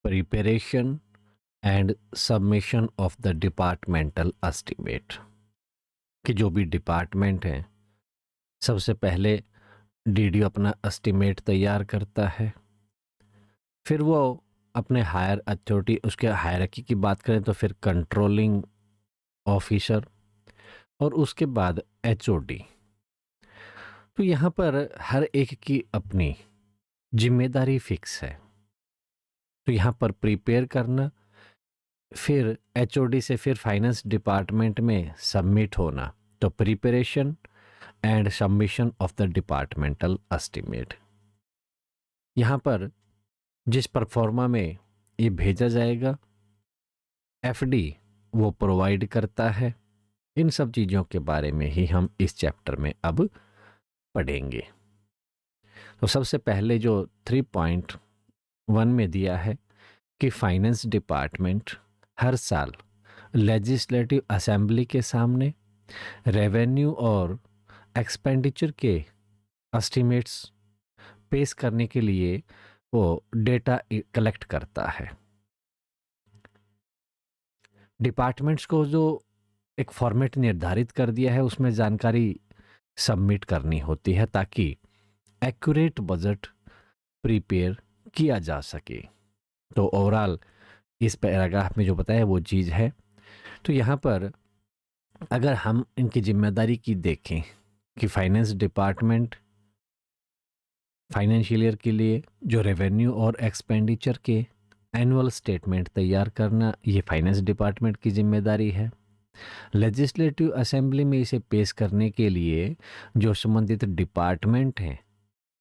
Preparation and submission of the departmental estimate कि जो भी डिपार्टमेंट है सबसे पहले डीडीओ अपना एस्टिमेट तैयार करता है। फिर वो अपने हायर अथॉरिटी, उसके हायरार्की की बात करें तो फिर कंट्रोलिंग ऑफिसर और उसके बाद एचओडी। तो यहाँ पर हर एक की अपनी जिम्मेदारी फिक्स है। तो यहाँ पर प्रिपेयर करना, फिर एचओडी से फिर फाइनेंस डिपार्टमेंट में सबमिट होना, तो preparation and submission of the departmental estimate. यहाँ पर जिस परफॉर्मा में ये भेजा जाएगा एफडी वो प्रोवाइड करता है। इन सब चीज़ों के बारे में ही हम इस चैप्टर में अब पढ़ेंगे। तो सबसे पहले जो 3.1 में दिया है कि फाइनेंस डिपार्टमेंट हर साल लेजिस्लेटिव असेंबली के सामने रेवेन्यू और एक्सपेंडिचर के एस्टिमेट्स पेश करने के लिए वो डेटा कलेक्ट करता है। डिपार्टमेंट्स को जो एक फॉर्मेट निर्धारित कर दिया है उसमें जानकारी सबमिट करनी होती है ताकि एक्यूरेट बजट प्रिपेयर किया जा सके। तो ओवरऑल इस पैराग्राफ में जो बताया वो चीज़ है। तो यहाँ पर अगर हम इनकी जिम्मेदारी की देखें कि फाइनेंस डिपार्टमेंट फाइनेंशियल ईयर के लिए जो रेवेन्यू और एक्सपेंडिचर के एनुअल स्टेटमेंट तैयार करना, ये फाइनेंस डिपार्टमेंट की जिम्मेदारी है। लेजिस्लेटिव असेंबली में इसे पेश करने के लिए जो संबंधित डिपार्टमेंट हैं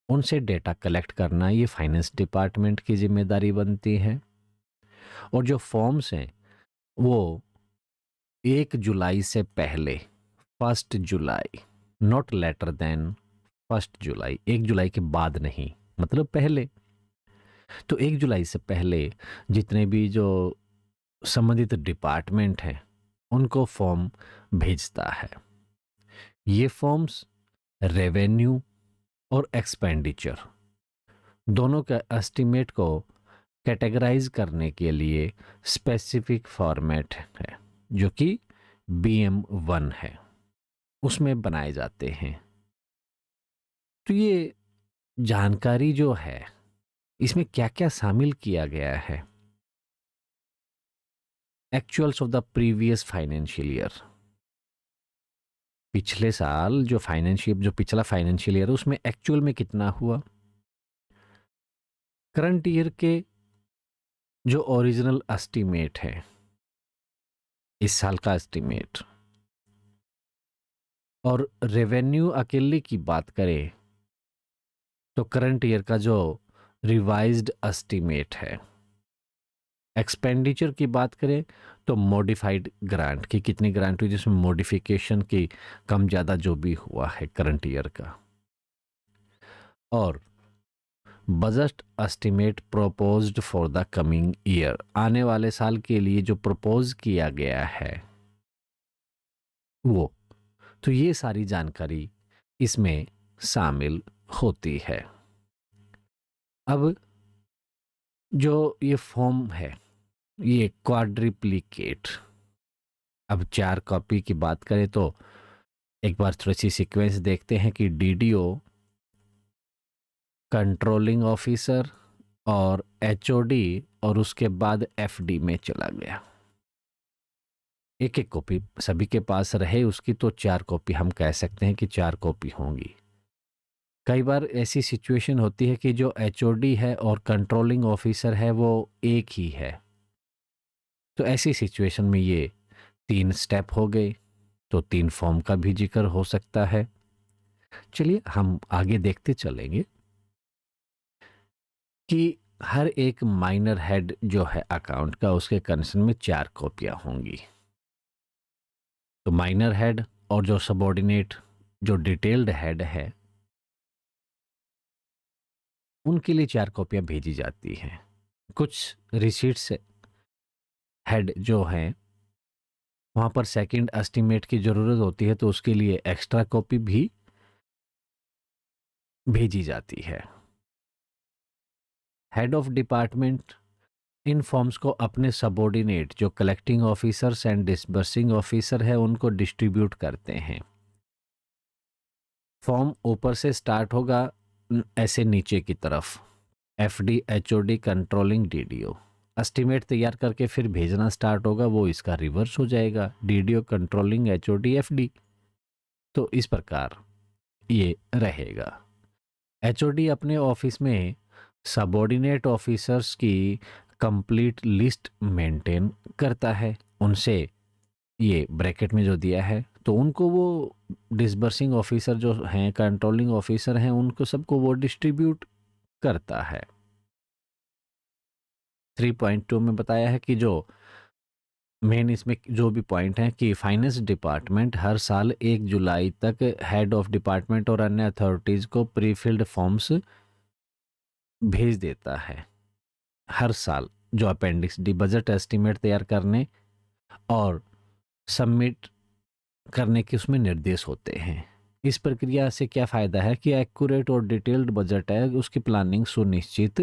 उनसे डेटा कलेक्ट करना, ये फाइनेंस डिपार्टमेंट की जिम्मेदारी बनती है। और जो फॉर्म्स हैं वो 1 जुलाई से पहले, 1 जुलाई, नॉट लेटर देन 1 जुलाई, 1 जुलाई के बाद नहीं, मतलब पहले। तो 1 जुलाई से पहले जितने भी जो संबंधित डिपार्टमेंट हैं उनको फॉर्म भेजता है। ये फॉर्म्स रेवेन्यू और एक्सपेंडिचर दोनों का एस्टिमेट को कैटेगराइज करने के लिए स्पेसिफिक फॉर्मेट है जो कि BM1 है, उसमें बनाए जाते हैं। तो ये जानकारी जो है इसमें क्या क्या शामिल किया गया है। Actuals of the previous financial year, पिछले साल जो पिछला फाइनेंशियल ईयर उसमें एक्चुअल में कितना हुआ। करंट ईयर के जो ओरिजिनल एस्टिमेट है, इस साल का एस्टिमेट, और रेवेन्यू अकेले की बात करें तो करंट ईयर का जो रिवाइज्ड एस्टिमेट है। एक्सपेंडिचर की बात करें तो मॉडिफाइड ग्रांट की कितनी ग्रांट हुई, जिसमें मॉडिफिकेशन की कम ज़्यादा जो भी हुआ है करंट ईयर का। और budget estimate proposed for the coming year, आने वाले साल के लिए जो प्रपोज किया गया है वो। तो ये सारी जानकारी इसमें शामिल होती है। अब जो ये फॉर्म है ये क्वाड्रिप्लिकेट, अब 4 कॉपी की बात करें तो एक बार थोड़ी सी सीक्वेंस देखते हैं कि डीडीओ, कंट्रोलिंग ऑफिसर और एचओडी और उसके बाद एफडी में चला गया। एक एक कॉपी सभी के पास रहे उसकी तो 4 कॉपी हम कह सकते हैं कि 4 कॉपी होंगी। कई बार ऐसी सिचुएशन होती है कि जो एचओडी है और कंट्रोलिंग ऑफिसर है वो एक ही है, तो ऐसी सिचुएशन में ये 3 स्टेप हो गए, तो 3 फॉर्म का भी जिक्र हो सकता है। चलिए हम आगे देखते चलेंगे कि हर एक माइनर हेड जो है अकाउंट का उसके कंसर्न में 4 कॉपियां होंगी। तो माइनर हेड और जो सबऑर्डिनेट जो डिटेल्ड हेड है उनके लिए 4 कॉपियां भेजी जाती हैं। कुछ रिसीट्स हेड जो हैं वहां पर सेकंड एस्टिमेट की जरूरत होती है तो उसके लिए एक्स्ट्रा कॉपी भी भेजी जाती है। Head of department in forms को अपने सबॉर्डिनेट जो collecting officers and disbursing officer है उनको डिस्ट्रीब्यूट करते हैं। फॉर्म ऊपर से स्टार्ट होगा ऐसे नीचे की तरफ, FD, HOD, controlling, DDO. Estimate तैयार करके फिर भेजना स्टार्ट होगा, वो इसका रिवर्स हो जाएगा, डीडीओ, कंट्रोलिंग, एचओडी, एफडी। तो इस प्रकार ये रहेगा। एचओडी अपने ऑफिस में सबॉर्डिनेट ऑफिसर्स की कंप्लीट लिस्ट मेंटेन करता है, उनसे ये ब्रैकेट में जो दिया है, तो उनको वो डिसबर्सिंग ऑफिसर जो हैं, कंट्रोलिंग ऑफिसर हैं, उनको सबको वो डिस्ट्रीब्यूट करता है। 3.2 में बताया है कि जो मेन इसमें जो भी पॉइंट है कि फाइनेंस डिपार्टमेंट हर साल 1 जुलाई तक हेड ऑफ डिपार्टमेंट और अन्य अथॉरिटीज को प्री फिल्ड फॉर्म्स भेज देता है हर साल, जो अपेंडिक्स डी बजट एस्टीमेट तैयार करने और सबमिट करने के उसमें निर्देश होते हैं। इस प्रक्रिया से क्या फ़ायदा है कि एक्यूरेट और डिटेल्ड बजट है उसकी प्लानिंग सुनिश्चित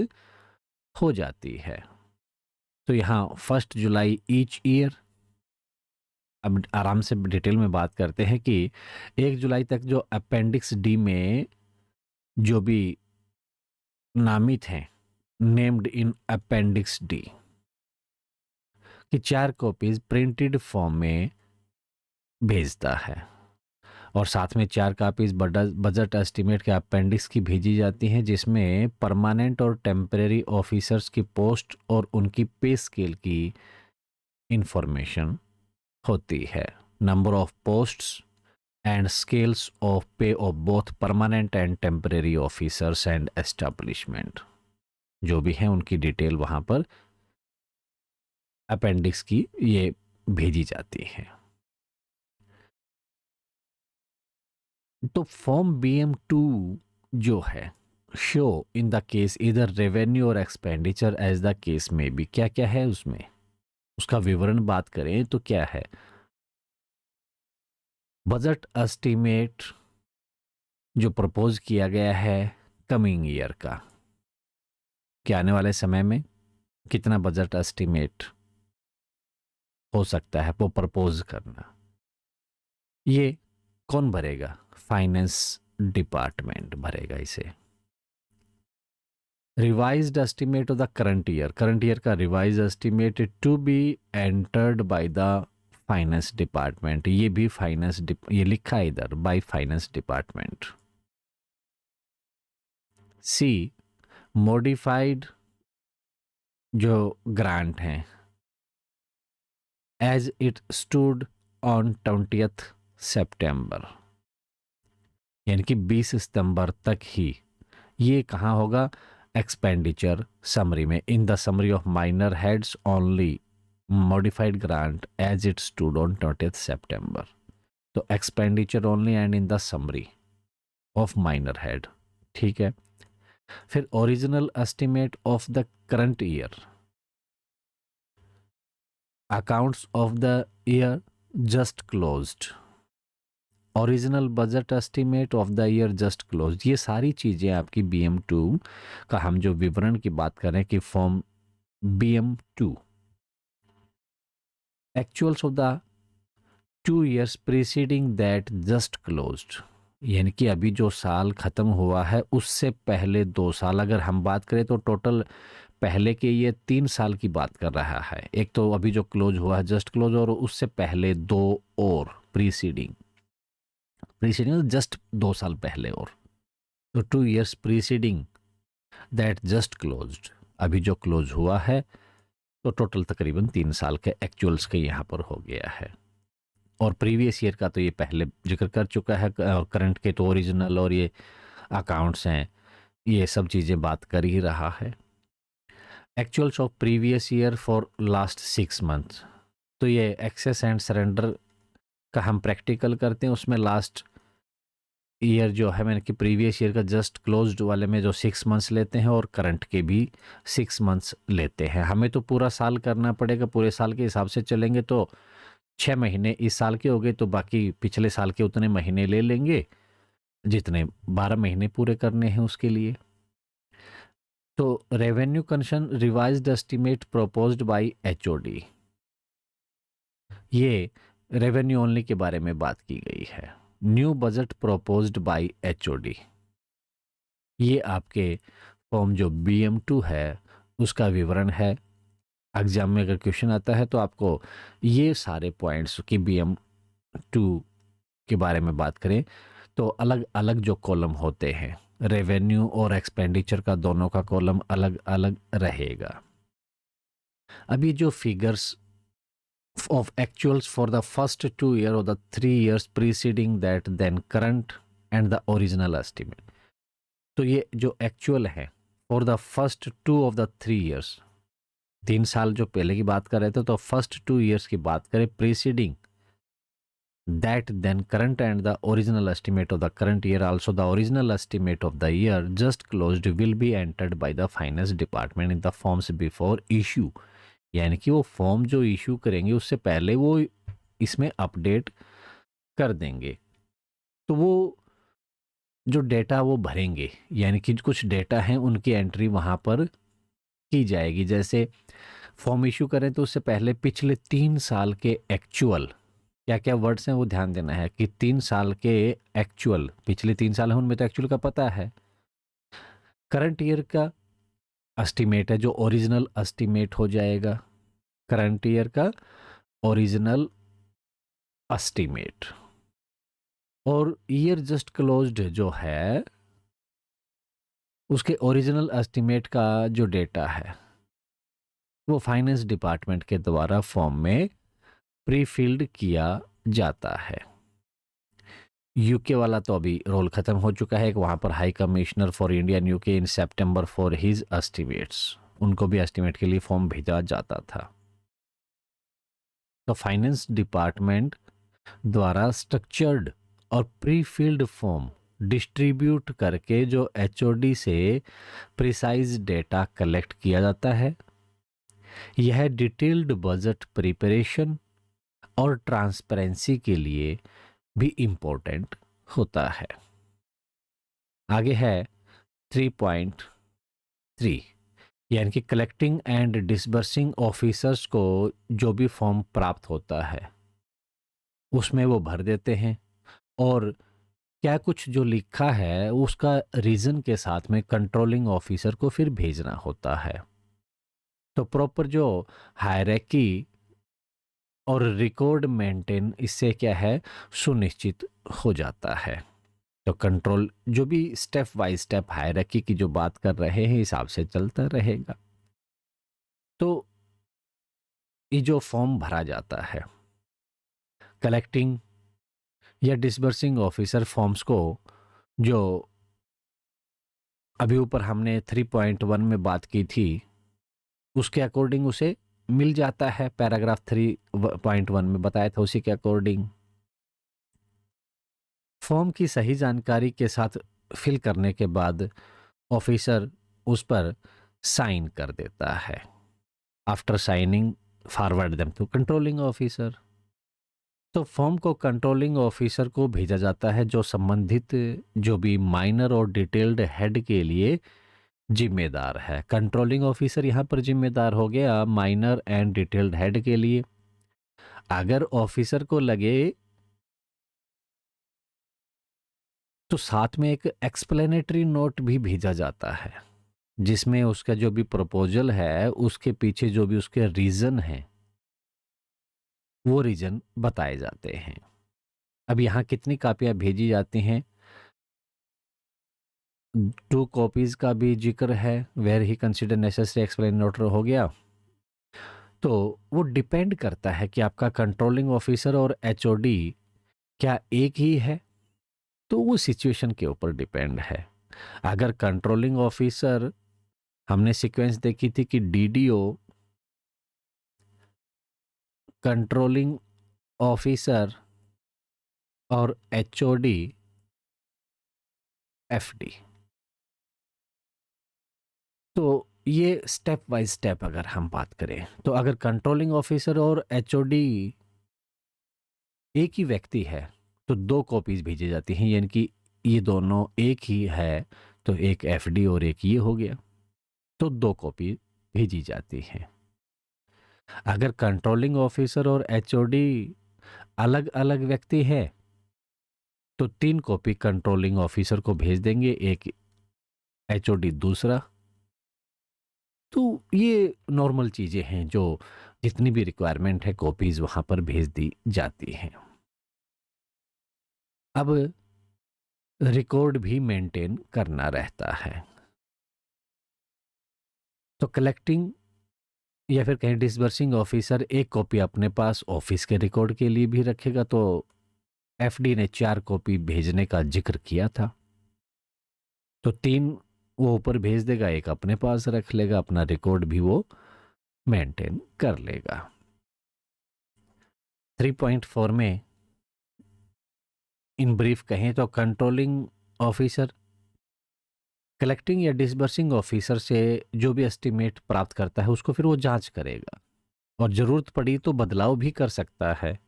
हो जाती है। तो यहाँ 1 जुलाई ईच ईयर, अब आराम से डिटेल में बात करते हैं कि 1 जुलाई तक जो अपेंडिक्स डी में जो भी नामित हैं, नेम्ड इन अपेंडिक्स डी, की 4 कॉपीज प्रिंटेड फॉर्म में भेजता है और साथ में 4 कॉपीज बजट एस्टीमेट के अपेंडिक्स की भेजी जाती हैं, जिसमें परमानेंट और टेम्परेरी ऑफिसर्स की पोस्ट और उनकी पे स्केल की इंफॉर्मेशन होती है। Number of posts and scales of pay of both permanent and temporary officers and establishment, जो भी हैं उनकी डिटेल वहां पर अपेंडिक्स की ये भेजी जाती है। तो फॉर्म BM2 जो है, शो इन द केस इधर रेवेन्यू और एक्सपेंडिचर एज द केस में भी, क्या क्या है उसमें, उसका विवरण बात करें तो क्या है। बजट एस्टीमेट जो प्रपोज किया गया है कमिंग ईयर का, कि आने वाले समय में कितना बजट एस्टीमेट हो सकता है, वो प्रपोज करना, ये कौन भरेगा, फाइनेंस डिपार्टमेंट भरेगा इसे। Revised estimate of the current year का revise estimate to be entered by the finance department, ये भी ये लिखा है इधर, by finance department. See, modified जो ग्रांट हैं as it stood on 20th सितंबर, यानी कि 20 सितंबर तक ही ये कहाँ होगा, एक्सपेंडिचर समरी में, in the summary of minor heads only modified grant as it stood on 20th सितंबर। तो expenditure only and in the summary of minor head, ठीक है। फिर original estimate of the current year, accounts of the year just closed, original budget estimate of the year just close, ये सारी चीज़ें आपकी BM2 का हम जो विवरण की बात करें कि form BM2 actuals of the 2 years preceding that just closed, यानी कि अभी जो साल खत्म हुआ है उससे पहले 2 साल, अगर हम बात करें तो टोटल पहले के ये 3 साल की बात कर रहा है। एक तो अभी जो क्लोज हुआ है जस्ट क्लोज, और उससे पहले 2 और प्रीसीडिंग जस्ट 2 साल पहले, और तो 2 years preceding that just closed, अभी जो क्लोज हुआ है, तो टोटल तकरीबन 3 साल के एक्चुअल्स के यहाँ पर हो गया है। और प्रीवियस ईयर का तो ये पहले जिक्र कर चुका है, करंट के तो ओरिजिनल और ये अकाउंट्स हैं, ये सब चीज़ें बात कर ही रहा है। Actuals of previous year for last 6 months, तो ये एक्सेस एंड सरेंडर का हम प्रैक्टिकल करते हैं, उसमें लास्ट ईयर जो है मैंने कि प्रीवियस ईयर का जस्ट क्लोज्ड वाले में जो 6 months लेते हैं और करंट के भी 6 months लेते हैं। हमें तो पूरा साल करना पड़ेगा, पूरे साल के हिसाब से चलेंगे तो 6 महीने इस साल के हो गए, तो बाकी पिछले साल के उतने महीने ले लेंगे जितने 12 महीने पूरे करने हैं उसके लिए। तो revenue concern revised estimate proposed by HOD, ये रेवेन्यू ओनली के बारे में बात की गई है। New budget proposed by HOD, ये आपके फॉर्म जो BM2 है उसका विवरण है। एग्जाम में अगर क्वेश्चन आता है तो आपको ये सारे पॉइंट्स की BM2 के बारे में बात करें तो अलग अलग जो कॉलम होते हैं, रेवेन्यू और एक्सपेंडिचर का दोनों का कॉलम अलग अलग रहेगा। अभी जो figures of actuals for the first 2 years or the 3 years preceding that then current and the original estimate, तो ये जो एक्चुअल है for the first 2 of the 3 years, 3 साल जो पहले की बात कर रहे थे तो फर्स्ट 2 years की बात करें preceding that then current and the original estimate of the current year, also the original estimate of the year just closed will be entered by the finance department in the forms before issue, यानी कि वो form जो issue करेंगे उससे पहले वो इसमें update कर देंगे। तो वो जो डेटा वो भरेंगे, यानी कि कुछ डेटा हैं उनकी एंट्री वहाँ पर की जाएगी। जैसे फॉर्म इशू करें तो उससे पहले पिछले 3 साल के एक्चुअल, क्या क्या वर्ड्स हैं वो ध्यान देना है कि 3 साल के एक्चुअल, पिछले 3 साल हैं उनमें तो एक्चुअल का पता है। करंट ईयर का एस्टिमेट है जो ओरिजिनल एस्टिमेट हो जाएगा, करंट ईयर का ओरिजिनल एस्टिमेट। और ईयर जस्ट क्लोज्ड जो है उसके ओरिजिनल एस्टिमेट का जो डेटा है वो फाइनेंस डिपार्टमेंट के द्वारा फॉर्म में प्री फिल्ड किया जाता है। यूके वाला तो अभी रोल खत्म हो चुका है, वहां पर high commissioner for Indian UK in September for his estimates, उनको भी एस्टिमेट के लिए फॉर्म भेजा जाता था। तो फाइनेंस डिपार्टमेंट द्वारा स्ट्रक्चर्ड और प्री फिल्ड फॉर्म डिस्ट्रीब्यूट करके जो एचओडी से प्रिसाइज डेटा कलेक्ट किया जाता है, यह डिटेल्ड बजट प्रिपरेशन और ट्रांसपेरेंसी के लिए भी इम्पोर्टेंट होता है। आगे है 3.3, यानी कि कलेक्टिंग एंड डिसबर्सिंग ऑफिसर्स को जो भी फॉर्म प्राप्त होता है उसमें वो भर देते हैं और क्या कुछ जो लिखा है उसका रीजन के साथ में कंट्रोलिंग ऑफिसर को फिर भेजना होता है। तो प्रॉपर जो हायरार्की और रिकॉर्ड मेंटेन इससे क्या है सुनिश्चित हो जाता है। तो कंट्रोल जो भी स्टेप बाय स्टेप हायरार्की की जो बात कर रहे हैं हिसाब से चलता रहेगा। तो ये जो फॉर्म भरा जाता है, कलेक्टिंग या डिसबर्सिंग ऑफिसर फॉर्म्स को जो अभी ऊपर हमने 3.1 में बात की थी उसके अकॉर्डिंग उसे मिल जाता है। पैराग्राफ 3.1 में बताया था उसी के अकॉर्डिंग फॉर्म की सही जानकारी के साथ फिल करने के बाद ऑफिसर उस पर साइन कर देता है। After signing forward them to controlling officer. तो फॉर्म को कंट्रोलिंग ऑफिसर को भेजा जाता है जो संबंधित जो भी माइनर और डिटेल्ड हेड के लिए जिम्मेदार है। कंट्रोलिंग ऑफिसर यहाँ पर जिम्मेदार हो गया माइनर एंड डिटेल्ड हेड के लिए। अगर ऑफिसर को लगे तो साथ में एक एक्सप्लेनेटरी नोट भी भेजा जाता है जिसमें उसका जो भी प्रपोजल है उसके पीछे जो भी उसके रीजन है वो रीजन बताए जाते हैं। अब यहाँ कितनी कापियां भेजी जाती हैं, 2 कॉपीज का भी जिक्र है। वेयर ही कंसिडर नेसेसरी एक्सप्लेनेटर हो गया। तो वो डिपेंड करता है कि आपका कंट्रोलिंग ऑफिसर और एचओडी क्या एक ही है, तो वो सिचुएशन के ऊपर डिपेंड है। अगर कंट्रोलिंग ऑफिसर, हमने सीक्वेंस देखी थी कि डीडीओ, कंट्रोलिंग ऑफिसर और एचओडी एफडी। तो ये स्टेप बाय स्टेप अगर हम बात करें तो अगर कंट्रोलिंग ऑफिसर और एचओडी एक ही व्यक्ति है तो 2 कॉपीज भेजी जाती हैं, यानी कि ये दोनों एक ही है तो एक एफडी और एक ये हो गया। तो 2 कॉपी भेजी जाती हैं। अगर कंट्रोलिंग ऑफिसर और एचओडी अलग अलग व्यक्ति है तो 3 कॉपी कंट्रोलिंग ऑफिसर को भेज देंगे, एक एचओडी दूसरा। तो ये नॉर्मल चीजें हैं जो जितनी भी रिक्वायरमेंट है कॉपीज वहां पर भेज दी जाती हैं। अब रिकॉर्ड भी मेंटेन करना रहता है। तो कलेक्टिंग या फिर कहीं डिसबर्सिंग ऑफिसर एक कॉपी अपने पास ऑफिस के रिकॉर्ड के लिए भी रखेगा। तो एफडी ने 4 कॉपी भेजने का जिक्र किया था, तो 3 वो ऊपर भेज देगा, एक अपने पास रख लेगा, अपना रिकॉर्ड भी वो मेंटेन कर लेगा। 3.4 में इन ब्रीफ कहें तो कंट्रोलिंग ऑफिसर कलेक्टिंग या डिसबर्सिंग ऑफिसर से जो भी एस्टीमेट प्राप्त करता है उसको फिर वो जांच करेगा और जरूरत पड़ी तो बदलाव भी कर सकता है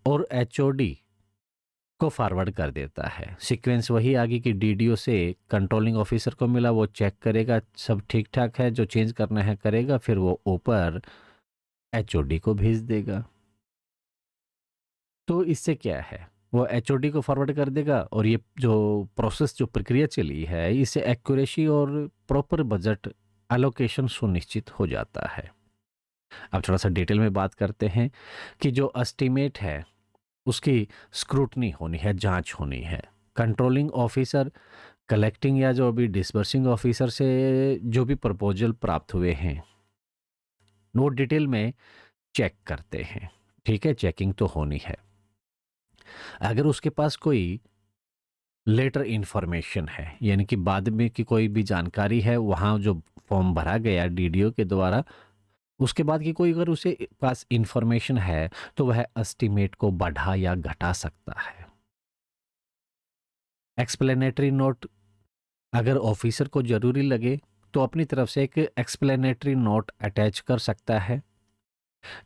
और एचओडी को फॉरवर्ड कर देता है। सीक्वेंस वही आगे कि डीडीओ से कंट्रोलिंग ऑफिसर को मिला, वो चेक करेगा सब ठीक ठाक है, जो चेंज करना है करेगा, फिर वो ऊपर एचओडी को भेज देगा। तो इससे क्या है, वो एचओडी को फॉरवर्ड कर देगा और ये जो प्रोसेस जो प्रक्रिया चली है इससे एक्यूरेसी और प्रॉपर बजट एलोकेशन सुनिश्चित हो जाता है। अब थोड़ा सा डिटेल में बात करते हैं कि जो एस्टीमेट है उसकी स्क्रूटनी होनी है, जांच होनी है। कंट्रोलिंग ऑफिसर कलेक्टिंग या जो अभी डिसबर्सिंग ऑफिसर से जो भी प्रपोजल प्राप्त हुए हैं वो डिटेल में चेक करते हैं। ठीक है, चेकिंग तो होनी है। अगर उसके पास कोई लेटर इंफॉर्मेशन है यानी कि बाद में की कोई भी जानकारी है, वहाँ जो फॉर्म भरा गया डीडीओ के द्वारा, उसके बाद की कोई अगर उसे पास इंफॉर्मेशन है तो वह एस्टीमेट को बढ़ा या घटा सकता है। एक्सप्लेनेटरी नोट अगर ऑफिसर को जरूरी लगे तो अपनी तरफ से एक एक्सप्लेनेटरी नोट अटैच कर सकता है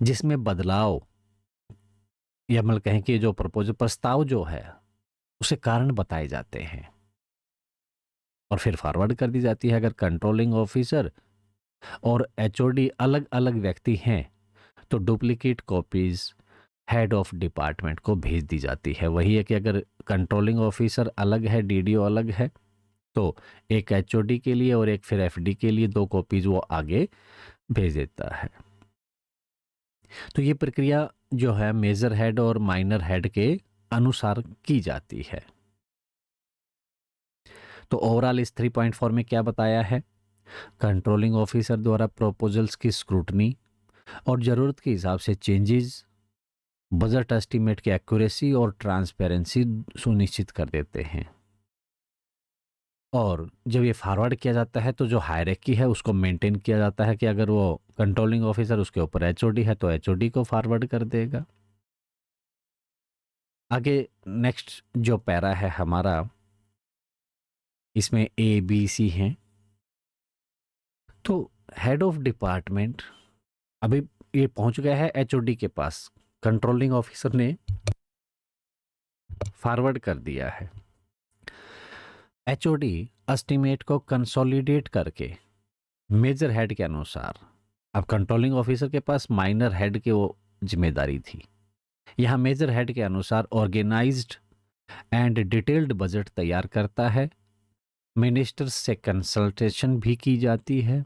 जिसमें बदलाव या मतलब कहें कि जो प्रपोजल प्रस्ताव जो है उसे कारण बताए जाते हैं और फिर फॉरवर्ड कर दी जाती है। अगर कंट्रोलिंग ऑफिसर और एचओडी अलग अलग व्यक्ति हैं तो duplicate copies head of department को भेज दी जाती है। वही है कि अगर कंट्रोलिंग ऑफिसर अलग है, डीडीओ अलग है, तो एक एचओडी के लिए और एक फिर एफडी के लिए 2 कॉपीज वो आगे भेज देता है। तो ये प्रक्रिया जो है मेजर हेड और माइनर हेड के अनुसार की जाती है। तो ओवरऑल इस 3.4 में क्या बताया है, कंट्रोलिंग ऑफिसर द्वारा प्रपोजल्स की स्क्रूटनी और जरूरत के हिसाब से चेंजेस बजट एस्टीमेट की एक्यूरेसी और ट्रांसपेरेंसी सुनिश्चित कर देते हैं। और जब ये फॉरवर्ड किया जाता है तो जो हायरार्की है उसको मेंटेन किया जाता है कि अगर वो कंट्रोलिंग ऑफिसर उसके ऊपर एचओडी है तो एचओडी को फॉरवर्ड कर देगा। आगे नेक्स्ट जो पैरा है हमारा, इसमें ए बी सी हैं। तो हेड ऑफ डिपार्टमेंट अभी ये पहुंच गया है एचओडी के पास, कंट्रोलिंग ऑफिसर ने फॉरवर्ड कर दिया है। एचओडी एस्टीमेट को कंसोलिडेट करके मेजर हेड के अनुसार, अब कंट्रोलिंग ऑफिसर के पास माइनर हेड की वो जिम्मेदारी थी, यहाँ मेजर हेड के अनुसार ऑर्गेनाइज्ड एंड डिटेल्ड बजट तैयार करता है। मिनिस्टर्स से कंसल्टेशन भी की जाती है,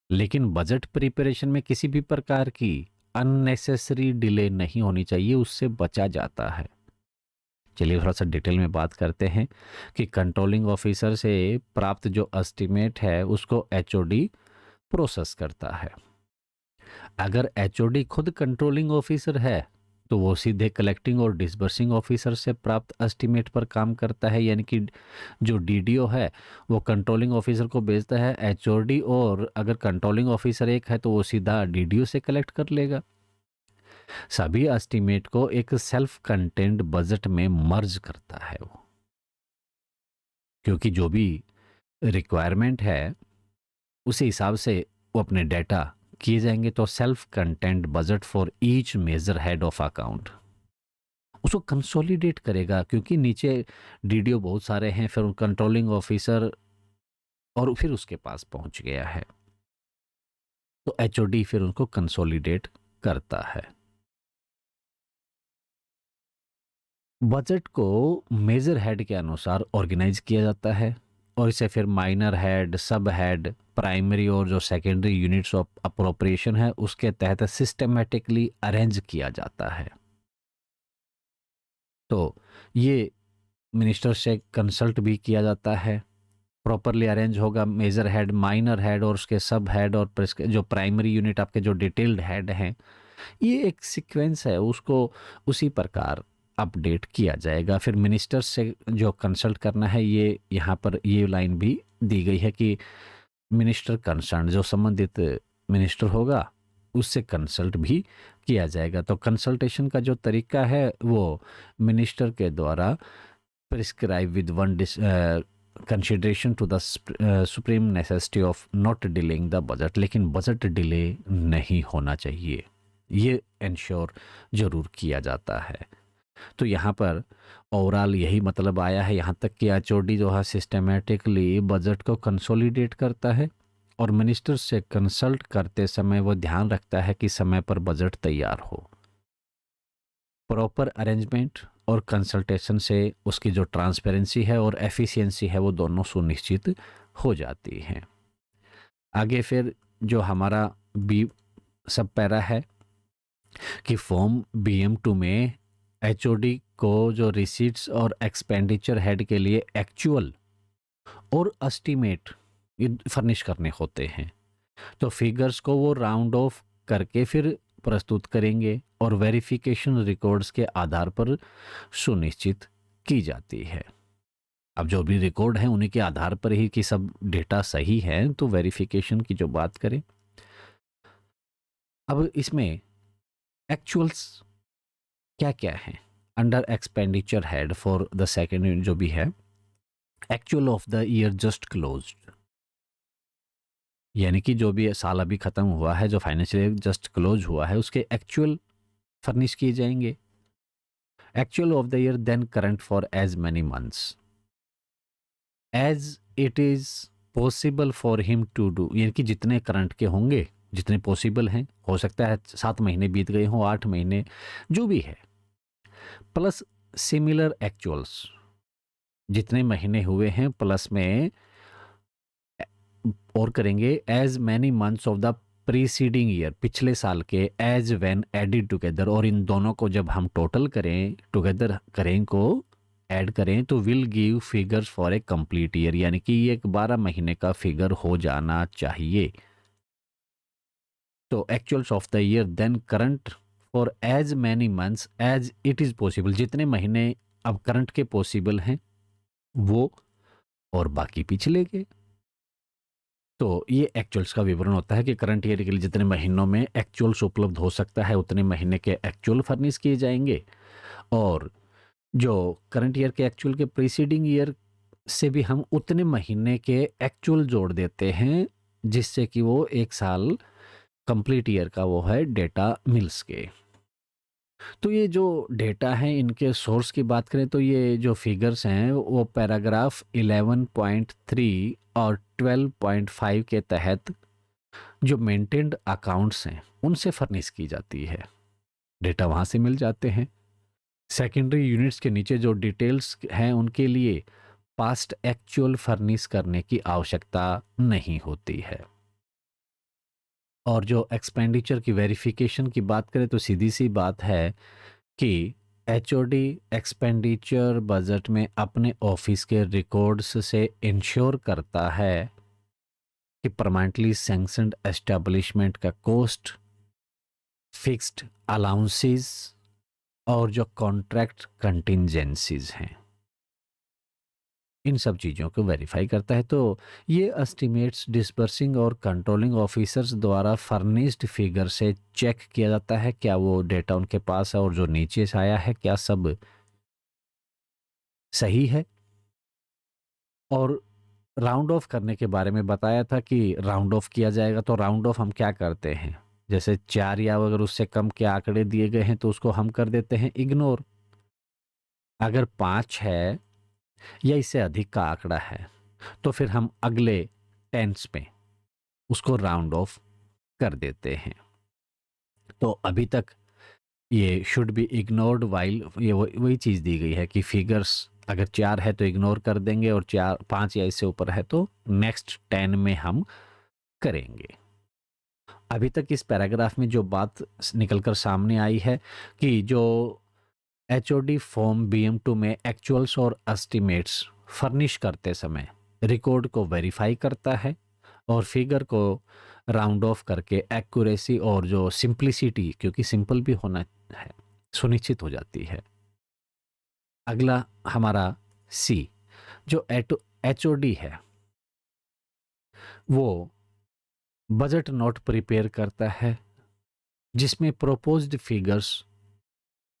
लेकिन बजट प्रिपरेशन में किसी भी प्रकार की अननेसेसरी डिले नहीं होनी चाहिए, उससे बचा जाता है। चलिए थोड़ा सा डिटेल में बात करते हैं कि कंट्रोलिंग ऑफिसर से प्राप्त जो एस्टीमेट है उसको एचओडी प्रोसेस करता है। अगर एचओडी खुद कंट्रोलिंग ऑफिसर है तो वो सीधे कलेक्टिंग और डिसबर्सिंग ऑफिसर से प्राप्त एस्टीमेट पर काम करता है, यानी कि जो डीडीओ है वो कंट्रोलिंग ऑफिसर को भेजता है एचओडी, और अगर कंट्रोलिंग ऑफिसर एक है तो वो सीधा डीडीओ से कलेक्ट कर लेगा। सभी एस्टीमेट को एक सेल्फ कंटेंट बजट में मर्ज करता है वो, क्योंकि जो भी रिक्वायरमेंट है उसी हिसाब से वो अपने डाटा किए जाएंगे। तो self content budget for each major head of account उसको कंसोलिडेट करेगा, क्योंकि नीचे डीडीओ बहुत सारे हैं, फिर कंट्रोलिंग ऑफिसर और फिर उसके पास पहुंच गया है, तो एचओडी फिर उनको कंसोलिडेट करता है। बजट को मेजर हेड के अनुसार ऑर्गेनाइज किया जाता है और इसे फिर माइनर हेड, सब हेड, प्राइमरी और जो सेकेंडरी यूनिट्स ऑफ अप्रोप्रिएशन है उसके तहत सिस्टमेटिकली अरेंज किया जाता है। तो ये मिनिस्टर से कंसल्ट भी किया जाता है, प्रॉपरली अरेंज होगा मेजर हेड, माइनर हेड और उसके सब हेड और जो प्राइमरी यूनिट आपके जो डिटेल्ड हेड हैं, ये एक सीक्वेंस है, उसको उसी प्रकार अपडेट किया जाएगा। फिर मिनिस्टर से जो कंसल्ट करना है, ये यहाँ पर ये लाइन भी दी गई है कि मिनिस्टर कंसर्न, जो संबंधित मिनिस्टर होगा उससे कंसल्ट भी किया जाएगा। तो कंसल्टेशन का जो तरीका है वो मिनिस्टर के द्वारा prescribe with one consideration to the supreme necessity of not delaying the budget, लेकिन बजट डिले नहीं होना चाहिए, ये इंश्योर जरूर किया जाता है। तो यहाँ पर ओवरऑल यही मतलब आया है यहाँ तक कि एचओडी जो है सिस्टमेटिकली बजट को कंसोलिडेट करता है और मिनिस्टर से कंसल्ट करते समय वो ध्यान रखता है कि समय पर बजट तैयार हो। प्रॉपर अरेंजमेंट और कंसल्टेशन से उसकी जो ट्रांसपेरेंसी है और एफिशिएंसी है वो दोनों सुनिश्चित हो जाती हैं। आगे फिर जो हमारा बी सब पैरा है कि फॉर्म BM2 में एचओडी को जो रिसीट्स और एक्सपेंडिचर हेड के लिए एक्चुअल और एस्टीमेट फर्निश करने होते हैं, तो फिगर्स को वो राउंड ऑफ करके फिर प्रस्तुत करेंगे और वेरिफिकेशन रिकॉर्ड्स के आधार पर सुनिश्चित की जाती है। अब जो भी रिकॉर्ड हैं उन्हीं के आधार पर ही कि सब डेटा सही है, तो वेरिफिकेशन की जो बात करें, अब इसमें एक्चुअल्स क्या क्या है under expenditure head for the second जो भी है, actual of the year just closed, यानी कि जो भी साल अभी खत्म हुआ है, जो फाइनेंशियल ईयर जस्ट क्लोज हुआ है, उसके एक्चुअल फर्निश किए जाएंगे। Actual of the year then current for as many months as it is possible for him to do, यानी कि जितने करंट के होंगे, जितने पॉसिबल हैं, हो सकता है 7 महीने बीत गए हों, 8 महीने, जो भी है, प्लस सिमिलर एक्चुअल्स, जितने महीने हुए हैं प्लस में और करेंगे as many months of the preceding year, पिछले साल के, एज व्हेन एडिड टुगेदर, और इन दोनों को जब हम टोटल करें, टुगेदर करें, को ऐड करें, तो will give figures for a complete year, यानी कि ये एक 12 महीने का फिगर हो जाना चाहिए। तो actuals of the year then current for as many months as it is possible, जितने महीने अब करंट के पॉसिबल हैं वो, और बाकी पिछले के। तो ये एक्चुअल्स का विवरण होता है कि करंट ईयर के लिए जितने महीनों में एक्चुअल्स उपलब्ध हो सकता है उतने महीने के एक्चुअल फर्निश किए जाएंगे, और जो करंट ईयर के एक्चुअल के प्रीसीडिंग ईयर से भी हम उतने महीने के एक्चुअल जोड़ देते हैं, जिससे कि वो एक साल कंप्लीट ईयर का वो है डेटा मिल सके। तो ये जो डेटा है, इनके सोर्स की बात करें तो ये जो फिगर्स हैं वो पैराग्राफ 11.3 और 12.5 के तहत जो मेंटेन्ड अकाउंट्स हैं उनसे फर्निश की जाती है, डेटा वहाँ से मिल जाते हैं। सेकेंडरी यूनिट्स के नीचे जो डिटेल्स हैं उनके लिए पास्ट एक्चुअल फर्निश करने की आवश्यकता नहीं होती है। और जो एक्सपेंडिचर की वेरिफिकेशन की बात करें तो सीधी सी बात है कि एचओडी एक्सपेंडिचर बजट में अपने ऑफिस के रिकॉर्ड्स से इंश्योर करता है कि परमानेंटली सैंक्शनड एस्टेब्लिशमेंट का कॉस्ट, फिक्स्ड अलाउंसेस और जो कॉन्ट्रैक्ट कंटिंजेंसीज हैं, इन सब चीज़ों को वेरीफाई करता है। तो ये एस्टिमेट्स डिस्बर्सिंग और कंट्रोलिंग ऑफिसर्स द्वारा फर्निश्ड फिगर से चेक किया जाता है क्या वो डेटा उनके पास है, और जो नीचे से आया है क्या सब सही है। और राउंड ऑफ करने के बारे में बताया था कि राउंड ऑफ किया जाएगा, तो राउंड ऑफ हम क्या करते हैं, जैसे 4 या अगर उससे कम के आंकड़े दिए गए हैं तो उसको हम कर देते हैं इग्नोर। अगर 5 है या इससे अधिक का आंकड़ा है तो फिर हम अगले टेंस में उसको राउंड ऑफ कर देते हैं। तो अभी तक ये शुड बी इग्नोर्ड वाइल, ये वही चीज़ दी गई है कि फिगर्स अगर 4 है तो इग्नोर कर देंगे, और 4 5 या इससे ऊपर है तो नेक्स्ट 10 में हम करेंगे। अभी तक इस पैराग्राफ में जो बात निकलकर सामने आई है कि जो HOD फॉर्म BM2 में एक्चुअल्स और एस्टिमेट्स फर्निश करते समय रिकॉर्ड को वेरीफाई करता है और फिगर को राउंड ऑफ करके एक्यूरेसी और जो सिंप्लिसिटी, क्योंकि सिंपल भी होना है, सुनिश्चित हो जाती है। अगला हमारा C, जो HOD है वो बजट नोट प्रिपेयर करता है जिसमें प्रोपोज्ड फिगर्स,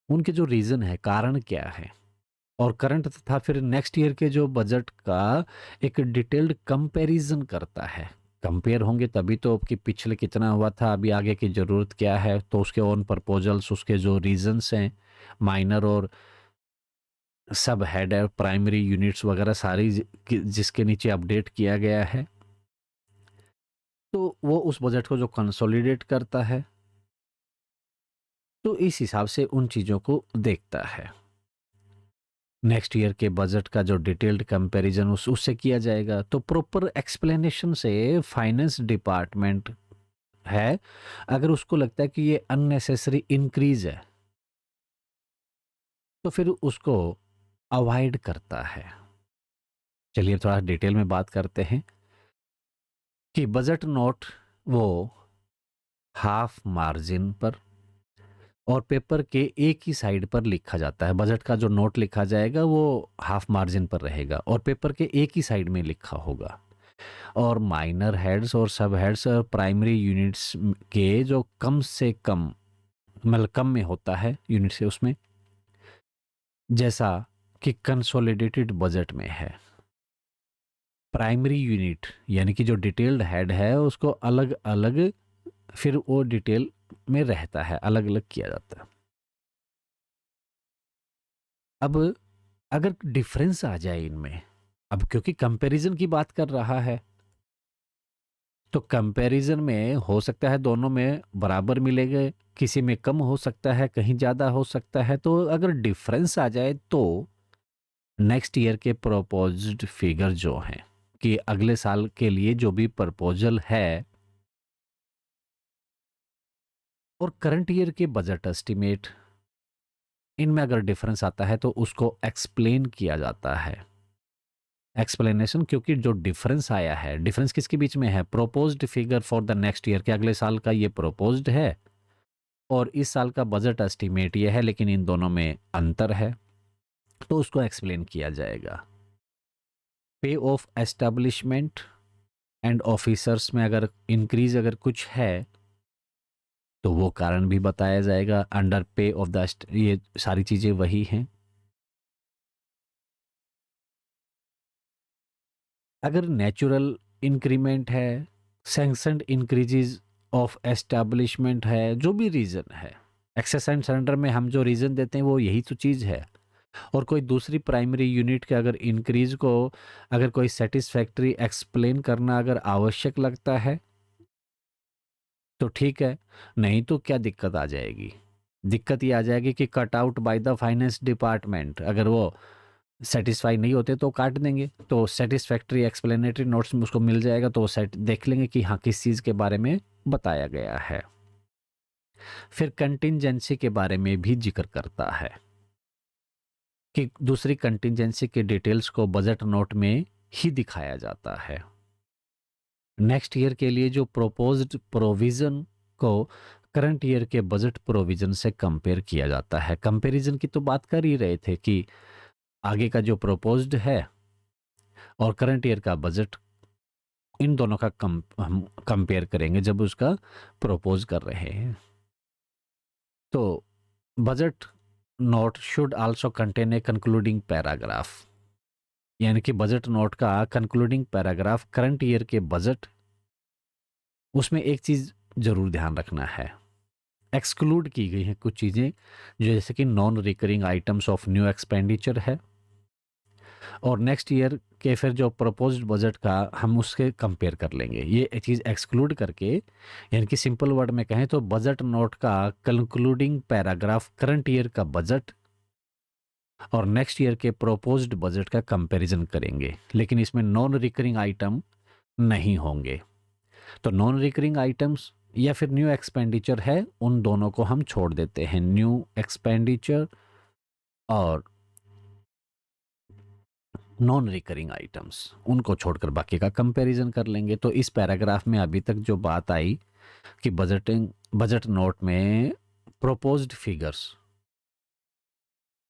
उनके जो रीज़न है, कारण क्या है, और करंट तथा फिर नेक्स्ट ईयर के जो बजट का एक डिटेल्ड कंपैरिजन करता है। कंपेयर होंगे तभी तो कि पिछले कितना हुआ था, अभी आगे की ज़रूरत क्या है, तो उसके ऑन प्रपोजल्स, उसके जो रीजंस हैं, माइनर और सब हेड है, प्राइमरी यूनिट्स वगैरह सारी जिसके नीचे अपडेट किया गया है, तो वो उस बजट को जो कंसोलिडेट करता है, तो इस हिसाब से उन चीज़ों को देखता है। नेक्स्ट ईयर के बजट का जो डिटेल्ड कंपैरिजन उससे किया जाएगा। तो प्रॉपर एक्सप्लेनेशन से फाइनेंस डिपार्टमेंट है, अगर उसको लगता है कि ये अननेसेसरी इंक्रीज है तो फिर उसको अवॉइड करता है। चलिए थोड़ा डिटेल में बात करते हैं कि बजट नोट वो हाफ मार्जिन पर और पेपर के एक ही साइड पर लिखा जाता है। बजट का जो नोट लिखा जाएगा वो हाफ मार्जिन पर रहेगा और पेपर के एक ही साइड में लिखा होगा। और माइनर हेड्स और सब हेड्स और प्राइमरी यूनिट्स के जो कम से कम, मतलब कम में होता है यूनिट से, उसमें जैसा कि कंसोलिडेटेड बजट में है, प्राइमरी यूनिट यानी कि जो डिटेल्ड हेड है उसको अलग अलग फिर वो डिटेल में रहता है, अलग अलग किया जाता है। अब अगर डिफरेंस आ जाए इनमें, अब क्योंकि कंपैरिजन की बात कर रहा है तो कंपैरिजन में हो सकता है दोनों में बराबर मिलेंगे, किसी में कम हो सकता है, कहीं ज़्यादा हो सकता है। तो अगर डिफरेंस आ जाए तो नेक्स्ट ईयर के प्रपोज्ड फिगर जो हैं कि अगले साल के लिए जो भी प्रपोजल है और करंट ईयर के बजट एस्टिमेट, इनमें अगर डिफरेंस आता है तो उसको एक्सप्लेन किया जाता है। एक्सप्लेनेशन, क्योंकि जो डिफरेंस आया है, डिफरेंस किसके बीच में है, proposed figure for the next year के अगले साल का ये प्रोपोज्ड है और इस साल का बजट एस्टिमेट ये है, लेकिन इन दोनों में अंतर है, तो उसको एक्सप्लेन किया जाएगा। पे ऑफ एस्टेब्लिशमेंट एंड ऑफिसर्स में अगर इंक्रीज अगर कुछ है तो वो कारण भी बताया जाएगा अंडर पे ऑफ द, ये सारी चीजें वही हैं। अगर नेचुरल इंक्रीमेंट है, सैंक्शनड इंक्रीजेज ऑफ एस्टैब्लिशमेंट है, जो भी रीजन है, एक्सेस एंड सरेंडर में हम जो रीजन देते हैं वो यही तो चीज़ है। और कोई दूसरी प्राइमरी यूनिट के अगर इंक्रीज को अगर कोई सेटिस्फैक्ट्री एक्सप्लेन करना अगर आवश्यक लगता है तो ठीक है, नहीं तो क्या दिक्कत आ जाएगी? दिक्कत ये आ जाएगी कि cut out by the finance department, अगर वो सेटिस्फाई नहीं होते तो काट देंगे, तो सेटिस्फैक्ट्री एक्सप्लेनेटरी नोट्स में उसको मिल जाएगा तो सेट देख लेंगे कि हाँ किस चीज़ के बारे में बताया गया है। फिर कंटिंजेंसी के बारे में भी जिक्र करता है कि दूसरी कंटिंजेंसी के डिटेल्स को बजट नोट में ही दिखाया जाता है। नेक्स्ट ईयर के लिए जो प्रोपोज्ड प्रोविजन को करंट ईयर के बजट प्रोविजन से कंपेयर किया जाता है। कंपैरिजन की तो बात कर ही रहे थे कि आगे का जो प्रोपोज्ड है और करंट ईयर का बजट, इन दोनों का हम कंपेयर करेंगे जब उसका प्रोपोज कर रहे हैं। तो budget note should also contain a concluding paragraph, यानी कि बजट नोट का कंक्लूडिंग पैराग्राफ करंट ईयर के बजट, उसमें एक चीज जरूर ध्यान रखना है, एक्सक्लूड की गई हैं कुछ चीजें जो जैसे कि non recurring items of new expenditure है, और नेक्स्ट ईयर के फिर जो प्रपोज्ड बजट का हम उसके कंपेयर कर लेंगे। ये चीज़ एक्सक्लूड करके, यानी कि सिंपल वर्ड में कहें तो बजट नोट का कंक्लूडिंग पैराग्राफ करंट ईयर का बजट और नेक्स्ट ईयर के प्रपोज्ड बजट का कंपैरिजन करेंगे, लेकिन इसमें नॉन रिकरिंग आइटम नहीं होंगे। तो नॉन रिकरिंग आइटम्स या फिर न्यू एक्सपेंडिचर है, उन दोनों को हम छोड़ देते हैं। न्यू एक्सपेंडिचर और नॉन रिकरिंग आइटम्स, उनको छोड़कर बाकी का कंपैरिजन कर लेंगे। तो इस पैराग्राफ में अभी तक जो बात आई कि बजट नोट में प्रोपोज्ड फिगर्स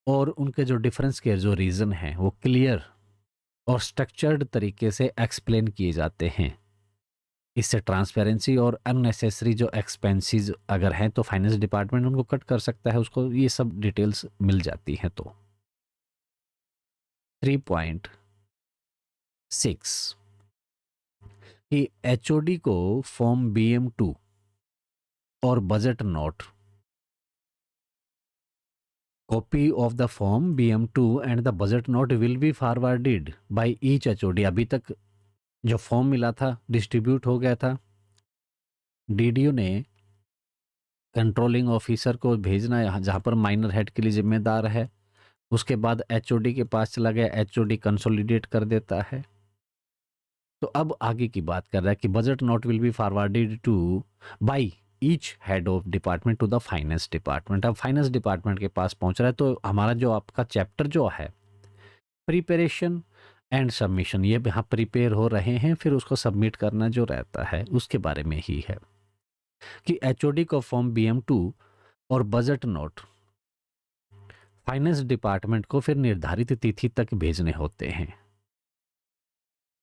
और उनके जो डिफरेंस के जो रीज़न हैं वो क्लियर और स्ट्रक्चर्ड तरीके से एक्सप्लेन किए जाते हैं। इससे ट्रांसपेरेंसी और अननेसेसरी जो एक्सपेंसेस अगर हैं तो फाइनेंस डिपार्टमेंट उनको कट कर सकता है, उसको ये सब डिटेल्स मिल जाती हैं। तो 3.6 कि एचओडी को फॉर्म BM2 और budget note, copy of the form BM2 and the budget note will be forwarded by each HOD. अभी तक जो फॉर्म मिला था डिस्ट्रीब्यूट हो गया था, डीडीओ ने कंट्रोलिंग ऑफिसर को भेजना है जहाँ पर माइनर हेड के लिए जिम्मेदार है, उसके बाद एचओडी के पास चला गया, एचओडी कंसोलिडेट कर देता है। तो अब आगे की बात कर रहा है कि budget note will be forwarded to by each head of department to the finance department. अब फाइनेंस डिपार्टमेंट के पास पहुंच रहा है, तो हमारा जो आपका चैप्टर जो है प्रिपरेशन एंड सबमिशन, ये यहाँ प्रिपेयर हो रहे हैं, फिर उसको सबमिट करना जो रहता है उसके बारे में ही है कि एचओडी को फॉर्म BM2 और बजट नोट फाइनेंस डिपार्टमेंट को फिर निर्धारित तिथि तक भेजने होते हैं।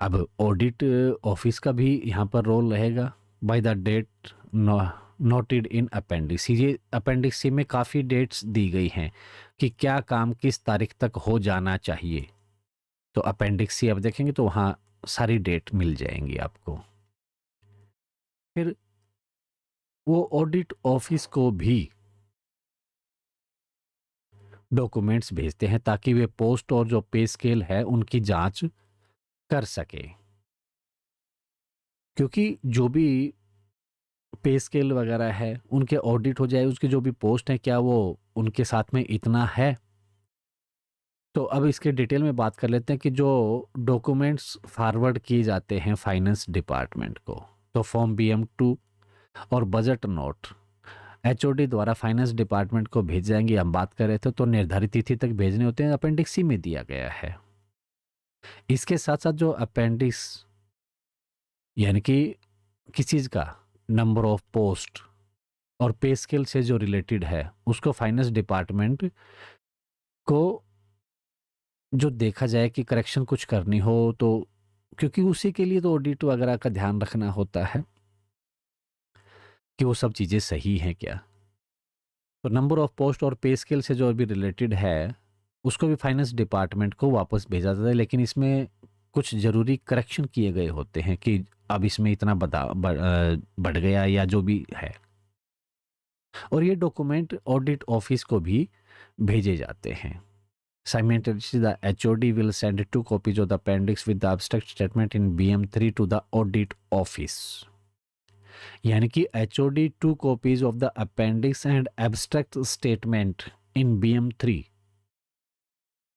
अब ऑडिट ऑफिस का भी यहाँ पर रोल रहेगा। By the date noted in appendix, ये अपेंडिक्स सी में काफ़ी डेट्स दी गई हैं कि क्या काम किस तारीख तक हो जाना चाहिए। तो अपेंडिक्स सी अब देखेंगे तो वहाँ सारी डेट मिल जाएंगी आपको। फिर वो ऑडिट ऑफिस को भी डॉक्यूमेंट्स भेजते हैं ताकि वे पोस्ट और जो पे स्केल है उनकी जांच कर सके, क्योंकि जो भी पे स्केल वगैरह है उनके ऑडिट हो जाए, उसकी जो भी पोस्ट है क्या वो उनके साथ में इतना है। तो अब इसके डिटेल में बात कर लेते हैं कि जो डॉक्यूमेंट्स फॉरवर्ड किए जाते हैं फाइनेंस डिपार्टमेंट को, तो फॉर्म BM2 और बजट नोट एचओडी द्वारा फाइनेंस डिपार्टमेंट को भेज जाएंगे। हम बात कर रहे थे तो निर्धारित तिथि तक भेजने होते हैं, अपेंडिक्स सी में दिया गया है। इसके साथ साथ जो अपेंडिक्स यानी कि किस चीज़ का, नंबर ऑफ पोस्ट और पे स्केल से जो रिलेटेड है उसको फाइनेंस डिपार्टमेंट को जो देखा जाए कि करेक्शन कुछ करनी हो तो, क्योंकि उसी के लिए तो ऑडिट वगैरह का ध्यान रखना होता है कि वो सब चीज़ें सही हैं क्या। तो नंबर ऑफ पोस्ट और पे स्केल से जो भी रिलेटेड है उसको भी फाइनेंस डिपार्टमेंट को वापस भेजा जाता है, लेकिन इसमें कुछ ज़रूरी करेक्शन किए गए होते हैं कि अब इसमें इतना बढ़ गया या जो भी है। और ये डॉक्यूमेंट ऑडिट ऑफिस को भी भेजे जाते हैं। Simultaneously, the HOD will send 2 copies of the appendix with the abstract statement in BM3 to the audit office. यानी कि HOD 2 copies of the appendix and abstract statement in BM3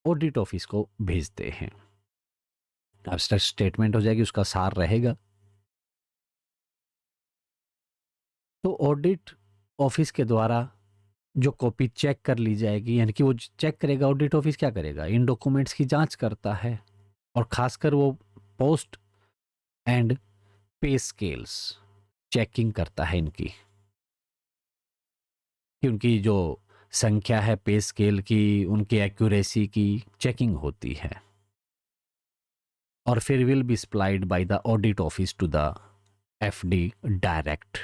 audit office को भेजते हैं। Abstract statement हो जाएगी, उसका सार रहेगा। तो ऑडिट ऑफिस के द्वारा जो कॉपी चेक कर ली जाएगी, यानी कि वो चेक करेगा, ऑडिट ऑफिस क्या करेगा, इन डॉक्यूमेंट्स की जांच करता है और खासकर वो पोस्ट एंड पे स्केल्स चेकिंग करता है इनकी, कि उनकी जो संख्या है पे स्केल की, उनकी एक्यूरेसी की चेकिंग होती है। और फिर will be supplied by the audit office to the FD direct,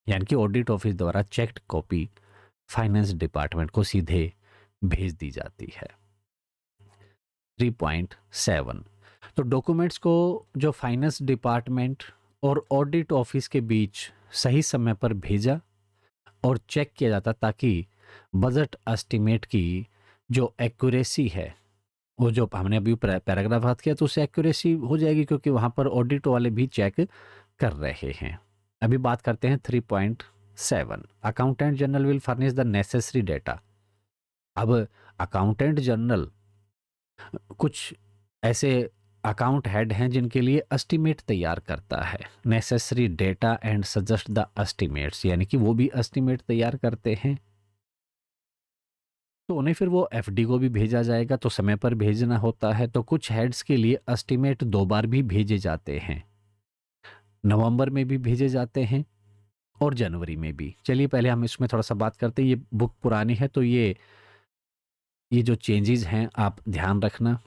यानी कि ऑडिट ऑफिस द्वारा चेक्ड कॉपी फाइनेंस डिपार्टमेंट को सीधे भेज दी जाती है। 3.7 तो डॉक्यूमेंट्स को जो फाइनेंस डिपार्टमेंट और ऑडिट ऑफिस के बीच सही समय पर भेजा और चेक किया जाता ताकि बजट एस्टिमेट की जो एक्यूरेसी है वो जो हमने अभी पैराग्राफ बात किया तो उससे एक्यूरेसी हो जाएगी, क्योंकि वहाँ पर ऑडिट वाले भी चेक कर रहे हैं। अभी बात करते हैं 3.7, accountant general will furnish the necessary data. अब अकाउंटेंट जनरल कुछ ऐसे अकाउंट हेड हैं जिनके लिए एस्टिमेट तैयार करता है, necessary data and suggest the estimates, यानी कि वो भी एस्टिमेट तैयार करते हैं। तो उन्हें फिर वो एफडी को भी भेजा जाएगा, तो समय पर भेजना होता है। तो कुछ हेड्स के लिए एस्टिमेट 2 बार भी भेजे जाते हैं, नवंबर में भी भेजे जाते हैं और जनवरी में भी। चलिए पहले हम इसमें थोड़ा सा बात करते हैं। ये बुक पुरानी है तो ये जो चेंजेस हैं आप ध्यान रखना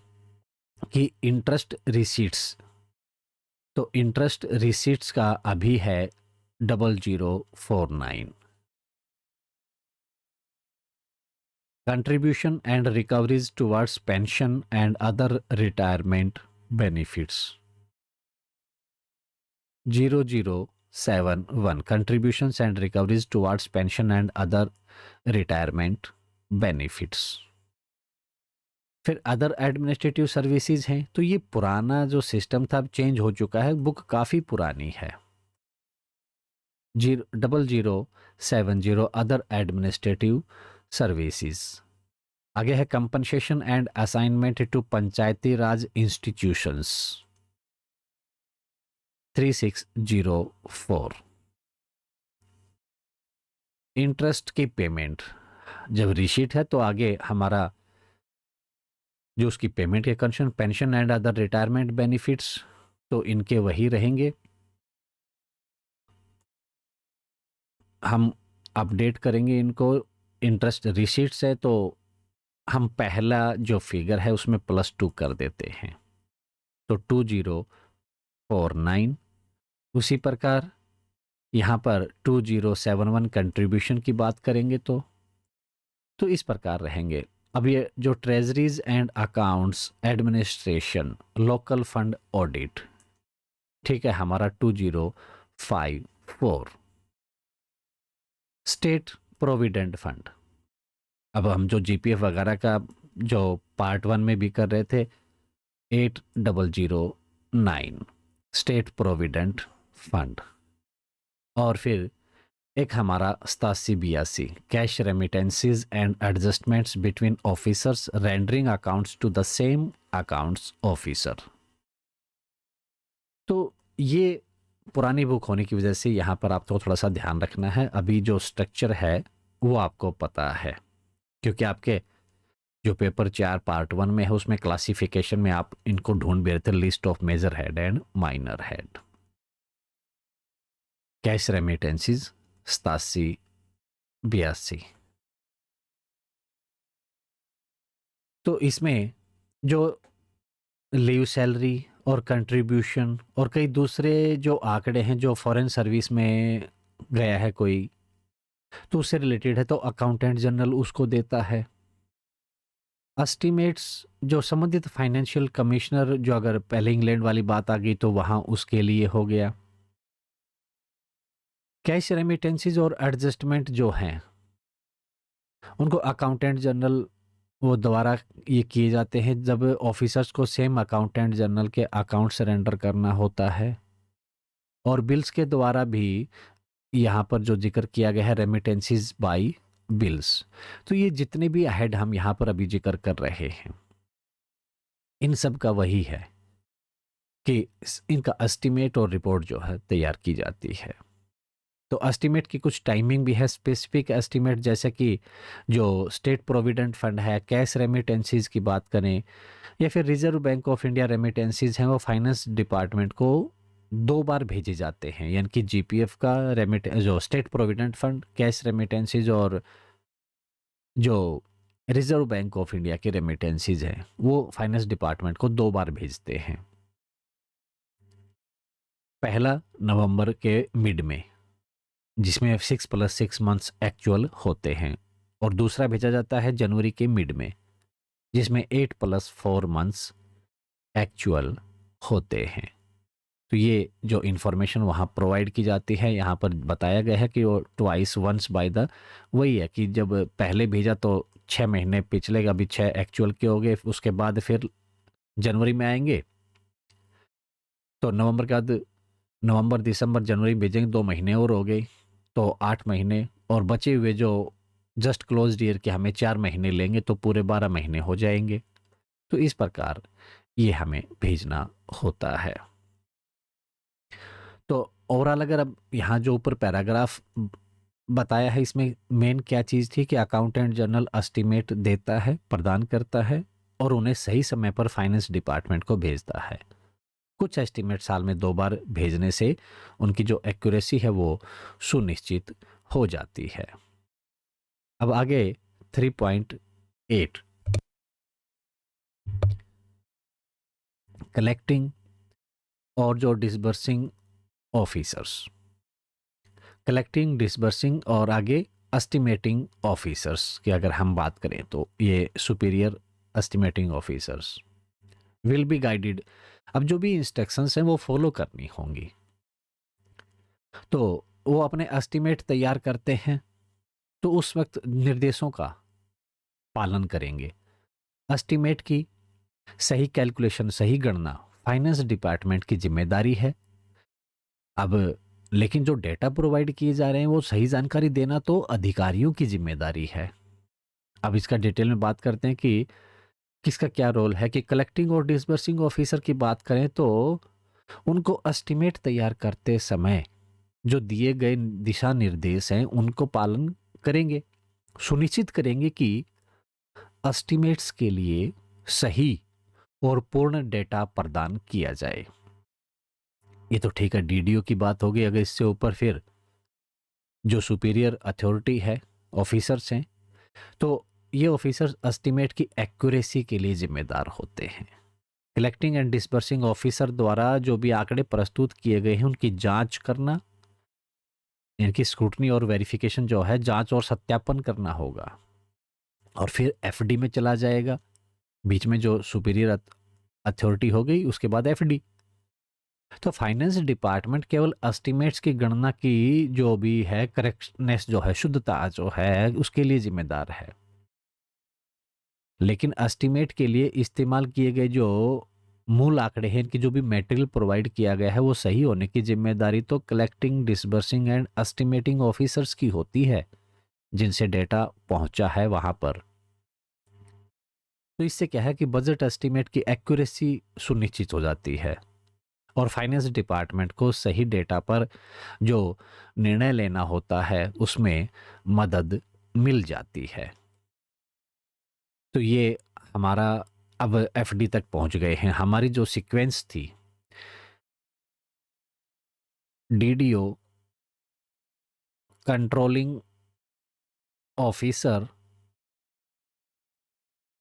कि इंटरेस्ट रिसीट्स, तो इंटरेस्ट रिसीट्स का अभी है 0049। Contribution and recoveries towards pension and other retirement benefits 0071, contributions and recoveries towards pension and other retirement benefits। फिर अदर एडमिनिस्ट्रेटिव सर्विसेज हैं, तो ये पुराना जो सिस्टम था अब चेंज हो चुका है, बुक काफ़ी पुरानी है। 0070 अदर एडमिनिस्ट्रेटिव सर्विसेज। आगे है compensation and assignment to Panchayati Raj institutions 3604। Interest की पेमेंट जब रिसीट है तो आगे हमारा जो उसकी पेमेंट के concern pension and other retirement benefits, तो इनके वही रहेंगे। हम अपडेट करेंगे इनको। इंटरेस्ट रिसीट्स है तो हम पहला जो फिगर है उसमें +2 कर देते हैं, तो 2049। उसी प्रकार यहाँ पर 2071 कंट्रीब्यूशन की बात करेंगे तो इस प्रकार रहेंगे। अब ये जो treasuries and accounts administration local fund audit, ठीक है, हमारा 2054। स्टेट प्रोविडेंट फंड, अब हम जो जीपीएफ वगैरह का जो पार्ट 1 में भी कर रहे थे 8009 स्टेट प्रोविडेंट फंड। और फिर एक हमारा 8782 cash remittances and adjustments between officers rendering accounts to the same accounts officer. तो ये पुरानी बुक होने की वजह से यहाँ पर आपको थोड़ा सा ध्यान रखना है। अभी जो स्ट्रक्चर है वो आपको पता है, क्योंकि आपके जो पेपर 4 पार्ट 1 में है उसमें क्लासिफिकेशन में आप इनको ढूंढ भी रहे थे, list of major head and minor head. Cash remittances 8782। तो इसमें जो लीव सैलरी और कंट्रीब्यूशन और कई दूसरे जो आंकड़े हैं जो फॉरेन सर्विस में गया है कोई, तो उससे रिलेटेड है तो अकाउंटेंट जनरल उसको देता है। एस्टिमेट्स जो संबंधित फाइनेंशियल कमिश्नर, जो अगर पहले इंग्लैंड वाली बात आ गई तो वहाँ उसके लिए हो गया। कैश रेमिटेंसीज और एडजस्टमेंट जो हैं उनको अकाउंटेंट जनरल वो द्वारा ये किए जाते हैं जब ऑफिसर्स को सेम अकाउंटेंट जनरल के अकाउंट सरेंडर करना होता है। और बिल्स के द्वारा भी यहाँ पर जो जिक्र किया गया है रेमिटेंसीज बाय बिल्स, तो ये जितने भी हेड हम यहाँ पर अभी जिक्र कर रहे हैं इन सब का वही है कि इनका एस्टिमेट और रिपोर्ट जो है तैयार की जाती है। तो एस्टिमेट की कुछ टाइमिंग भी है, स्पेसिफिक एस्टिमेट, जैसे कि जो स्टेट प्रोविडेंट फंड है, कैश रेमिटेंसीज की बात करें या फिर reserve bank of India remittances हैं, वो फाइनेंस डिपार्टमेंट को 2 बार भेजे जाते हैं। यानी कि जीपीएफ का जो state provident fund cash remittances और जो रिजर्व बैंक ऑफ इंडिया के रेमिटेंसीज हैं वो फाइनेंस डिपार्टमेंट को 2 बार भेजते हैं। पहला नवंबर के मिड में जिसमें 6 + 6 मंथ्स एक्चुअल होते हैं, और दूसरा भेजा जाता है जनवरी के मिड में जिसमें 8 + 4 मंथ्स एक्चुअल होते हैं। तो ये जो इन्फॉर्मेशन वहाँ प्रोवाइड की जाती है, यहाँ पर बताया गया है कि वो ट्वाइस वंस बाय द, वही है कि जब पहले भेजा तो 6 महीने पिछले, अभी 6 एक्चुअल के हो गए, उसके बाद फिर जनवरी में आएंगे तो नवंबर के बाद नवंबर दिसंबर जनवरी भेजेंगे, 2 महीने और हो गए तो 8 महीने, और बचे हुए जो जस्ट क्लोज्ड ईयर के हमें 4 महीने लेंगे तो पूरे 12 महीने हो जाएंगे। तो इस प्रकार ये हमें भेजना होता है। तो ओवरऑल अगर अब यहाँ जो ऊपर पैराग्राफ बताया है, इसमें मेन क्या चीज़ थी कि अकाउंटेंट जनरल एस्टीमेट देता है, प्रदान करता है और उन्हें सही समय पर फाइनेंस डिपार्टमेंट को भेजता है। कुछ एस्टीमेट साल में 2 बार भेजने से उनकी जो एक्यूरेसी है वो सुनिश्चित हो जाती है। अब आगे 3.8 कलेक्टिंग और जो डिसबर्सिंग ऑफिसर्स, कलेक्टिंग, डिसबर्सिंग और आगे एस्टिमेटिंग ऑफिसर्स की अगर हम बात करें तो ये superior estimating officers will be guided. अब जो भी इंस्ट्रक्शंस हैं वो फॉलो करनी होंगी। तो वो अपने एस्टिमेट तैयार करते हैं तो उस वक्त निर्देशों का पालन करेंगे। एस्टिमेट की सही कैलकुलेशन, सही गणना फाइनेंस डिपार्टमेंट की जिम्मेदारी है। अब लेकिन जो डेटा प्रोवाइड किए जा रहे हैं वो सही जानकारी देना तो अधिकारियों की जिम्मेदारी है। अब इसका डिटेल में बात करते हैं कि किसका क्या रोल है। कि कलेक्टिंग और डिसबर्सिंग ऑफिसर की बात करें तो उनको एस्टिमेट तैयार करते समय जो दिए गए दिशा निर्देश हैं उनको पालन करेंगे, सुनिश्चित करेंगे कि एस्टिमेट्स के लिए सही और पूर्ण डेटा प्रदान किया जाए। ये तो ठीक है, डीडीओ की बात होगी। अगर इससे ऊपर फिर जो सुपीरियर अथॉरिटी है, ऑफिसर्स हैं, तो ये ऑफिसर्स एस्टिमेट की एक्यूरेसी के लिए जिम्मेदार होते हैं। कलेक्टिंग एंड डिसबर्सिंग ऑफिसर द्वारा जो भी आंकड़े प्रस्तुत किए गए हैं उनकी जांच करना, इनकी स्क्रूटनी और वेरिफिकेशन जो है, जांच और सत्यापन करना होगा। और फिर एफडी में चला जाएगा, बीच में जो सुपीरियर अथॉरिटी हो गई उसके बाद एफडी। तो फाइनेंस डिपार्टमेंट केवल एस्टिमेट्स की गणना की जो भी है करेक्टनेस जो है, शुद्धता जो है, उसके लिए जिम्मेदार है। लेकिन एस्टिमेट के लिए इस्तेमाल किए गए जो मूल आंकड़े हैं, इनकी जो भी मटेरियल प्रोवाइड किया गया है वो सही होने की जिम्मेदारी तो collecting, disbursing and estimating officers की होती है जिनसे डेटा पहुंचा है वहां पर। तो इससे क्या है कि बजट एस्टिमेट की एक्यूरेसी सुनिश्चित हो जाती है और फाइनेंस डिपार्टमेंट को सही डेटा पर जो निर्णय लेना होता है उसमें मदद मिल जाती है। तो ये हमारा अब एफडी तक पहुंच गए हैं। हमारी जो सीक्वेंस थी, डीडीओ, कंट्रोलिंग ऑफिसर,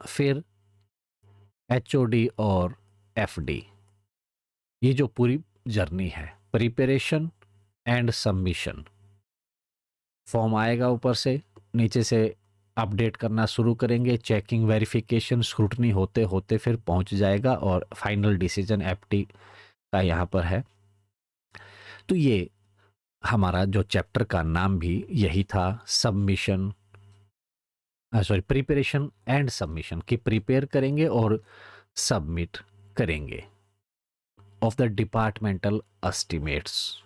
फिर एचओडी और एफडी, ये जो पूरी जर्नी है, प्रिपरेशन एंड सबमिशन। फॉर्म आएगा ऊपर से, नीचे से अपडेट करना शुरू करेंगे, चेकिंग, वेरिफिकेशन, स्क्रूटनी होते होते फिर पहुंच जाएगा और फाइनल डिसीजन एफडी का यहाँ पर है। तो ये हमारा जो चैप्टर का नाम भी यही था, सबमिशन, प्रिपरेशन एंड सबमिशन, कि प्रिपेयर करेंगे और सबमिट करेंगे ऑफ द डिपार्टमेंटल एस्टिमेट्स।